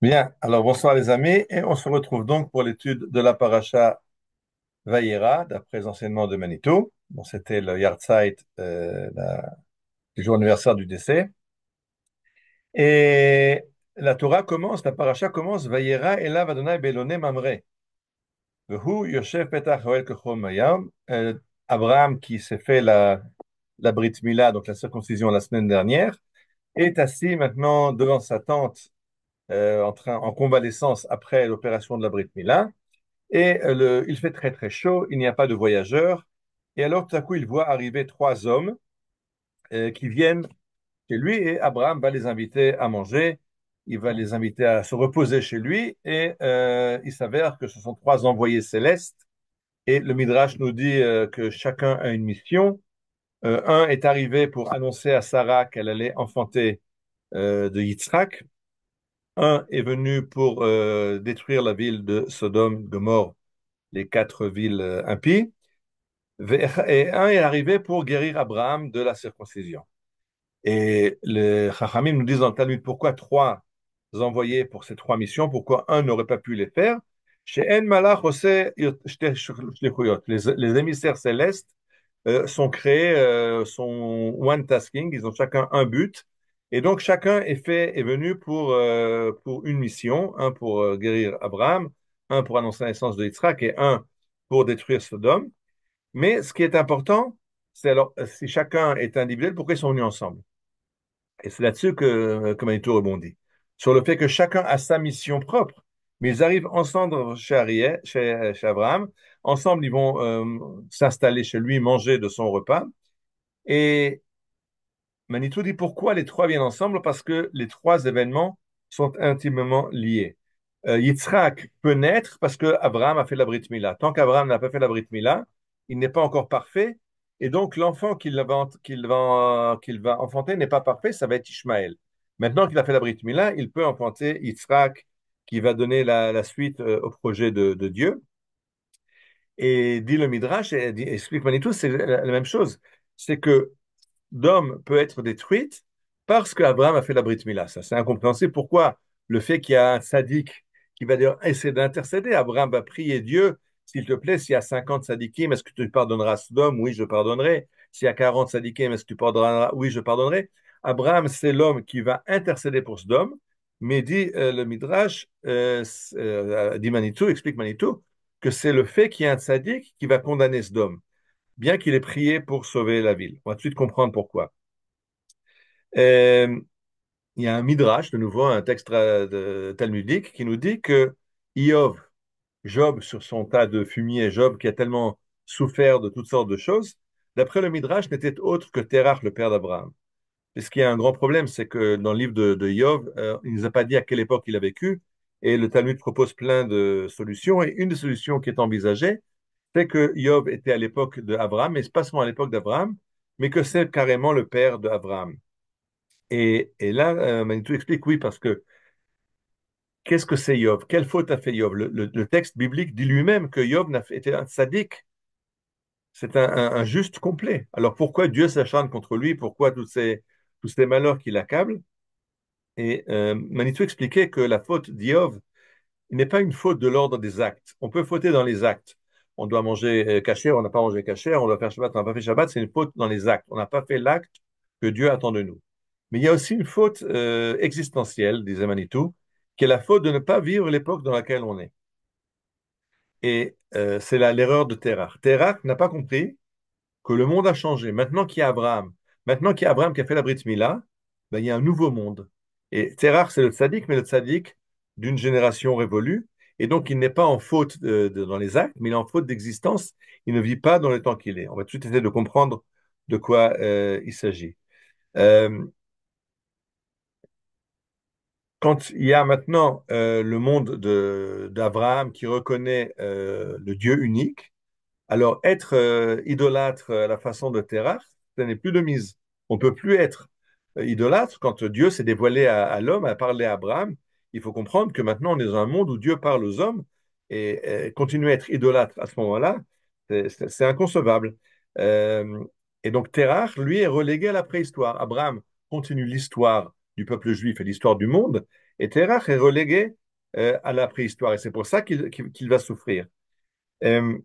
Bien, alors bonsoir les amis, et on se retrouve donc pour l'étude de la paracha Vayera, d'après les enseignements de Manitou. Bon, c'était le Yahrzeit, le jour anniversaire du décès. Et la Torah commence, la paracha commence, Vayera elav Adonai beloné mamre. Vehu yoshev petach Oel kechom mayam. Abraham, qui s'est fait la Brit Mila, donc la circoncision la semaine dernière, est assis maintenant devant sa tente en convalescence après l'opération de la Brit Mila. Et il fait très très chaud, il n'y a pas de voyageurs. Et alors tout à coup, il voit arriver trois hommes qui viennent chez lui et Abraham va les inviter à manger. Il va les inviter à se reposer chez lui et il s'avère que ce sont trois envoyés célestes. Et le Midrash nous dit que chacun a une mission. Un est arrivé pour annoncer à Sarah qu'elle allait enfanter de Yitzhak. Un est venu pour détruire la ville de Sodome, Gomorrhe, les quatre villes impies. Et un est arrivé pour guérir Abraham de la circoncision. Et les Chachamim nous disent dans le Talmud pourquoi trois envoyés pour ces trois missions, pourquoi un n'aurait pas pu les faire. Chez En Malach Oseh Shte Shlichuyot. Les émissaires célestes sont créés, sont one tasking, ils ont chacun un but. Et donc chacun est venu pour une mission, un pour guérir Abraham, un pour annoncer la naissance de Yitzhak et un pour détruire Sodome. Mais ce qui est important, c'est alors, si chacun est individuel, pourquoi ils sont venus ensemble? Et c'est là-dessus que Manitou rebondit. Sur le fait que chacun a sa mission propre, mais ils arrivent ensemble chez Abraham. Ensemble, ils vont s'installer chez lui, manger de son repas. Et Manitou dit pourquoi les trois viennent ensemble? Parce que les trois événements sont intimement liés. Yitzhak peut naître parce que Abraham a fait la Brit Mila. Tant qu'Abraham n'a pas fait la Brit Mila, il n'est pas encore parfait. Et donc, l'enfant qu'il va enfanter n'est pas parfait, ça va être Ishmaël. Maintenant qu'il a fait la Brit Mila, il peut enfanter Yitzhak qui va donner la suite au projet de Dieu. Et dit le Midrash, explique Manitou, c'est la même chose. C'est que d'homme peut être détruite parce qu'Abraham a fait la Brit Mila. Ça, c'est incompréhensible. Pourquoi le fait qu'il y a un sadique qui va dire, essayer d'intercéder, Abraham va prier Dieu, s'il te plaît, s'il y a 50 sadikim, est-ce que tu pardonneras Sodome? Oui, je pardonnerai. S'il y a 40 sadikim, est-ce que tu pardonneras? Oui, je pardonnerai. Abraham, c'est l'homme qui va intercéder pour Sodome, mais dit le Midrash, dit Manitou, explique Manitou, que c'est le fait qu'il y a un sadique qui va condamner Sodome bien qu'il ait prié pour sauver la ville. On va tout de suite comprendre pourquoi. Euh, il y a un midrash, de nouveau, un texte talmudique qui nous dit que Iov, Job, sur son tas de fumier, Job qui a tellement souffert de toutes sortes de choses, d'après le midrash, n'était autre que Terach, le père d'Abraham. Et ce qui est un grand problème, c'est que dans le livre de Iov, il ne nous a pas dit à quelle époque il a vécu, et le Talmud propose plein de solutions, et une des solutions qui est envisagée, c'est que Job était à l'époque d'Abraham, mais c'est pas seulement à l'époque d'Abraham, mais que c'est carrément le père d'Abraham. Et là, Manitou explique oui, parce que qu'est-ce que c'est Job? Quelle faute a fait Job? Le texte biblique dit lui-même que Job était un sadique, c'est un juste complet. Alors pourquoi Dieu s'acharne contre lui? Pourquoi tous ces malheurs qui l'accablent? Et Manitou expliquait que la faute d'Iov n'est pas une faute de l'ordre des actes. On peut fauter dans les actes. On doit manger kasher, on n'a pas mangé kasher, on doit faire Shabbat, on n'a pas fait Shabbat, c'est une faute dans les actes. On n'a pas fait l'acte que Dieu attend de nous. Mais il y a aussi une faute existentielle, disait Manitou, qui est la faute de ne pas vivre l'époque dans laquelle on est. Et c'est l'erreur de Terach. Terach n'a pas compris que le monde a changé. Maintenant qu'il y a Abraham qui a fait la Brit Mila, ben, il y a un nouveau monde. Et Terach, c'est le tzaddik, mais le tzaddik d'une génération révolue. Et donc, il n'est pas en faute dans les actes, mais il est en faute d'existence. Il ne vit pas dans le temps qu'il est. On va tout de suite essayer de comprendre de quoi il s'agit. Euh, Quand il y a maintenant le monde d'Abraham qui reconnaît le Dieu unique, alors, être idolâtre à la façon de Terach, ce n'est plus de mise. On ne peut plus être idolâtre quand Dieu s'est dévoilé à l'homme, a parlé à Abraham. Il faut comprendre que maintenant, on est dans un monde où Dieu parle aux hommes et continuer à être idolâtre à ce moment-là, c'est inconcevable. Euh, et donc, Terach, lui, est relégué à la préhistoire. Abraham continue l'histoire du peuple juif et l'histoire du monde, et Terach est relégué à la préhistoire. Et c'est pour ça qu'il va souffrir. Euh,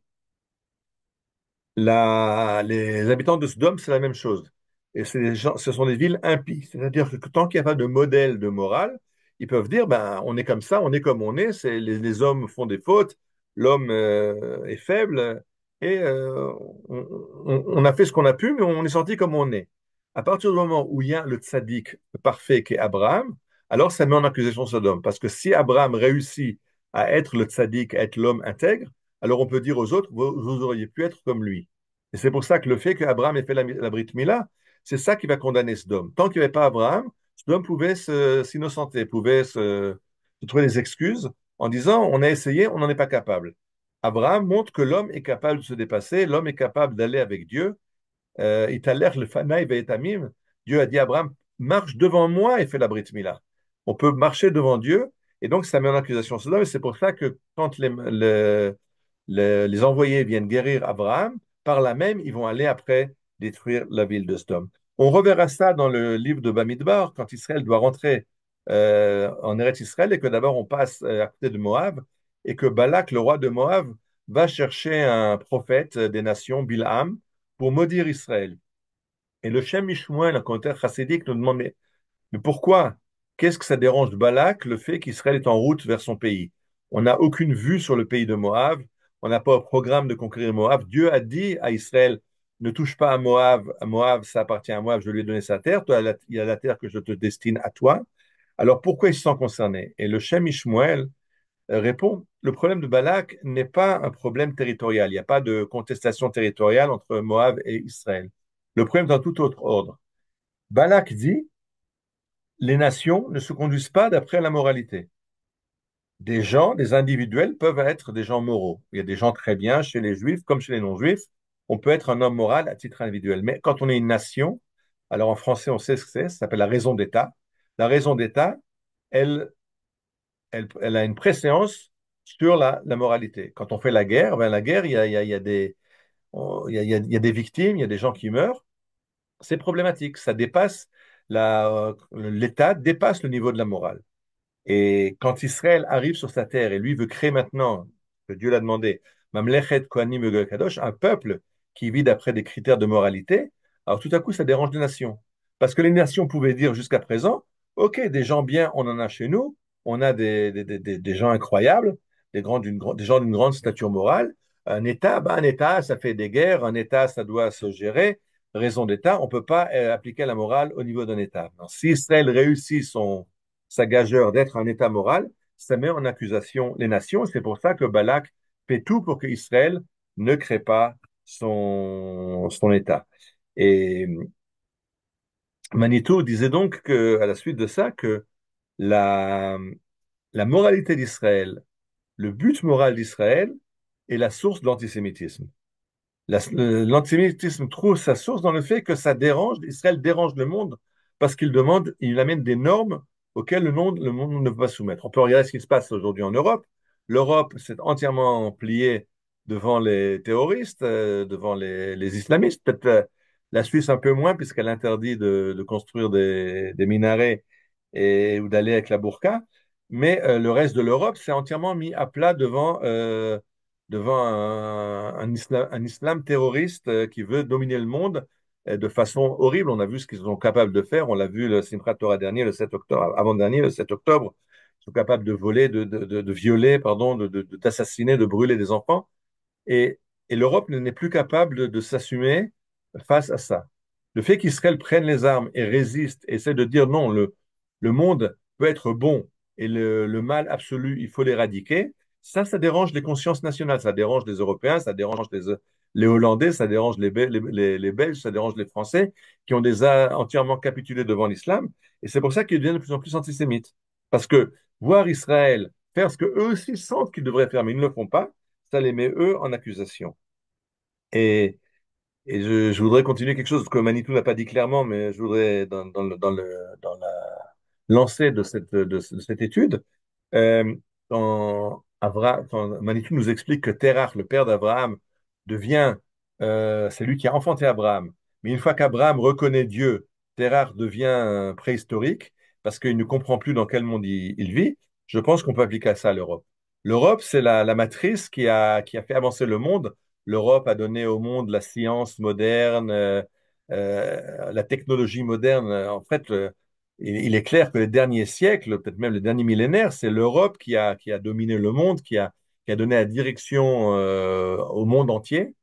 les habitants de Sodome, c'est la même chose. Et ce sont des villes impies. C'est-à-dire que tant qu'il n'y a pas de modèle de morale, ils peuvent dire, ben, on est comme ça, on est comme on est, les hommes font des fautes, l'homme est faible, et on a fait ce qu'on a pu, mais on est sorti comme on est. À partir du moment où il y a le tzaddik parfait qui est Abraham, alors ça met en accusation Sodome. Parce que si Abraham réussit à être le tzaddik, à être l'homme intègre, alors on peut dire aux autres, vous auriez pu être comme lui. Et c'est pour ça que le fait qu'Abraham ait fait la Brit Mila, c'est ça qui va condamner Sodome. Tant qu'il n'y avait pas Abraham, Sodome pouvait s'innocenter, pouvait se trouver des excuses en disant, on a essayé, on n'en est pas capable. Abraham montre que l'homme est capable de se dépasser, l'homme est capable d'aller avec Dieu. Italer le Fanaï Ve'etamim. Dieu a dit à Abraham, marche devant moi et fais la Brit Mila. On peut marcher devant Dieu, et donc ça met en accusation Sodome, et c'est pour ça que quand les envoyés viennent guérir Abraham, par là même, ils vont aller après détruire la ville de Sodome. On reverra ça dans le livre de Bamidbar, quand Israël doit rentrer en Eretz Israël, et que d'abord on passe à côté de Moab, et que Balak, le roi de Moab, va chercher un prophète des nations, Bilham, pour maudire Israël. Et le Shem Mishmuel, un commentaire chassidique, nous demande, mais pourquoi? Qu'est-ce que ça dérange de Balak, le fait qu'Israël est en route vers son pays? On n'a aucune vue sur le pays de Moab, on n'a pas un programme de conquérir Moab. Dieu a dit à Israël, ne touche pas à Moab, ça appartient à Moab, je lui ai donné sa terre, toi, il y a la terre que je te destine à toi. Alors pourquoi ils se sentent concernés? Et le Shem Mishmuel répond, le problème de Balak n'est pas un problème territorial. Il n'y a pas de contestation territoriale entre Moab et Israël. Le problème est dans tout autre ordre. Balak dit, les nations ne se conduisent pas d'après la moralité. Des gens, des individuels peuvent être des gens moraux. Il y a des gens très bien chez les juifs comme chez les non-juifs. On peut être un homme moral à titre individuel. Mais quand on est une nation, alors en français on sait ce que c'est, ça s'appelle la raison d'État. La raison d'État, elle, elle a une préséance sur la moralité. Quand on fait la guerre, ben la guerre, il y a des, il y a des victimes, il y a des gens qui meurent. C'est problématique. Ça dépasse l'État dépasse le niveau de la morale. Et quand Israël arrive sur sa terre et lui veut créer maintenant, que Dieu l'a demandé, Mamlechet Kohanim Egel Kadosh, un peuple qui vit d'après des critères de moralité, alors tout à coup ça dérange les nations. Parce que les nations pouvaient dire jusqu'à présent, OK, des gens bien, on en a chez nous, on a des gens incroyables, des gens d'une grande stature morale. Un État, ça fait des guerres, un État, ça doit se gérer. Raison d'État, on ne peut pas appliquer la morale au niveau d'un État. Alors, si Israël réussit sa gageure d'être un État moral, ça met en accusation les nations. C'est pour ça que Balak fait tout pour qu'Israël ne crée pas son État. Et Manitou disait donc à la suite de ça que la, la moralité d'Israël, le but moral d'Israël est la source de l'antisémitisme. L'antisémitisme trouve sa source dans le fait que ça dérange, Israël dérange le monde parce qu'il demande, il amène des normes auxquelles le monde ne peut pas soumettre. On peut regarder ce qui se passe aujourd'hui en Europe. L'Europe s'est entièrement pliée devant les terroristes, devant les islamistes. Peut-être la Suisse un peu moins puisqu'elle interdit de construire des minarets ou d'aller avec la burqa. Mais le reste de l'Europe s'est entièrement mis à plat devant un islam terroriste qui veut dominer le monde de façon horrible. On a vu ce qu'ils sont capables de faire. On l'a vu le Simchat Torah dernier, le 7 octobre, avant-dernier, le 7 octobre. Ils sont capables de voler, de violer, pardon, d'assassiner, de brûler des enfants. Et, et l'Europe n'est plus capable de s'assumer face à ça. Le fait qu'Israël prenne les armes et résiste, essaie de dire non, le monde peut être bon et le mal absolu, il faut l'éradiquer, ça dérange les consciences nationales, ça dérange les Européens, ça dérange les Hollandais, ça dérange les Belges, ça dérange les Français qui ont déjà entièrement capitulé devant l'islam. Et c'est pour ça qu'ils deviennent de plus en plus antisémites. Parce que voir Israël faire ce qu'eux aussi sentent qu'ils devraient faire, mais ils ne le font pas, ça les met eux en accusation. Et, et je voudrais continuer quelque chose que Manitou n'a pas dit clairement, mais je voudrais, dans la lancée de cette étude, euh, quand Manitou nous explique que Terach, le père d'Abraham, devient, c'est lui qui a enfanté Abraham. Mais une fois qu'Abraham reconnaît Dieu, Terach devient préhistorique, parce qu'il ne comprend plus dans quel monde il vit, je pense qu'on peut appliquer à ça à l'Europe. L'Europe, c'est la matrice qui a fait avancer le monde. L'Europe a donné au monde la science moderne, la technologie moderne. En fait, il est clair que les derniers siècles, peut-être même les derniers millénaires, c'est l'Europe qui a dominé le monde, qui a donné la direction au monde entier.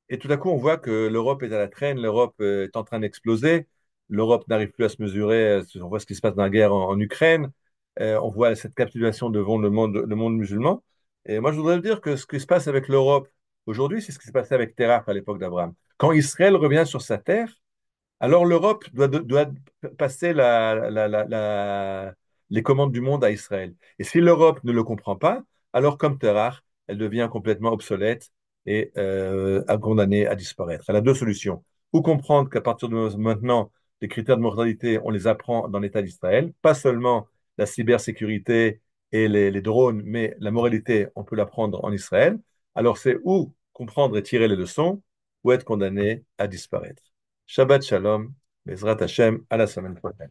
Et tout à coup, on voit que l'Europe est à la traîne, l'Europe est en train d'exploser, l'Europe n'arrive plus à se mesurer, on voit ce qui se passe dans la guerre en Ukraine, on voit cette capitulation devant le monde musulman. Et moi, je voudrais dire que ce qui se passe avec l'Europe aujourd'hui, c'est ce qui s'est passé avec Terach à l'époque d'Abraham. Quand Israël revient sur sa terre, alors l'Europe doit passer les commandes du monde à Israël. Et si l'Europe ne le comprend pas, alors comme Terach, elle devient complètement obsolète et condamnée à disparaître. Elle a deux solutions. Ou comprendre qu'à partir de maintenant, les critères de moralité, on les apprend dans l'État d'Israël, pas seulement la cybersécurité et les drones, mais la moralité, on peut l'apprendre en Israël. Alors c'est ou comprendre et tirer les leçons, ou être condamné à disparaître. Shabbat Shalom, Bezrat Hashem, à la semaine prochaine.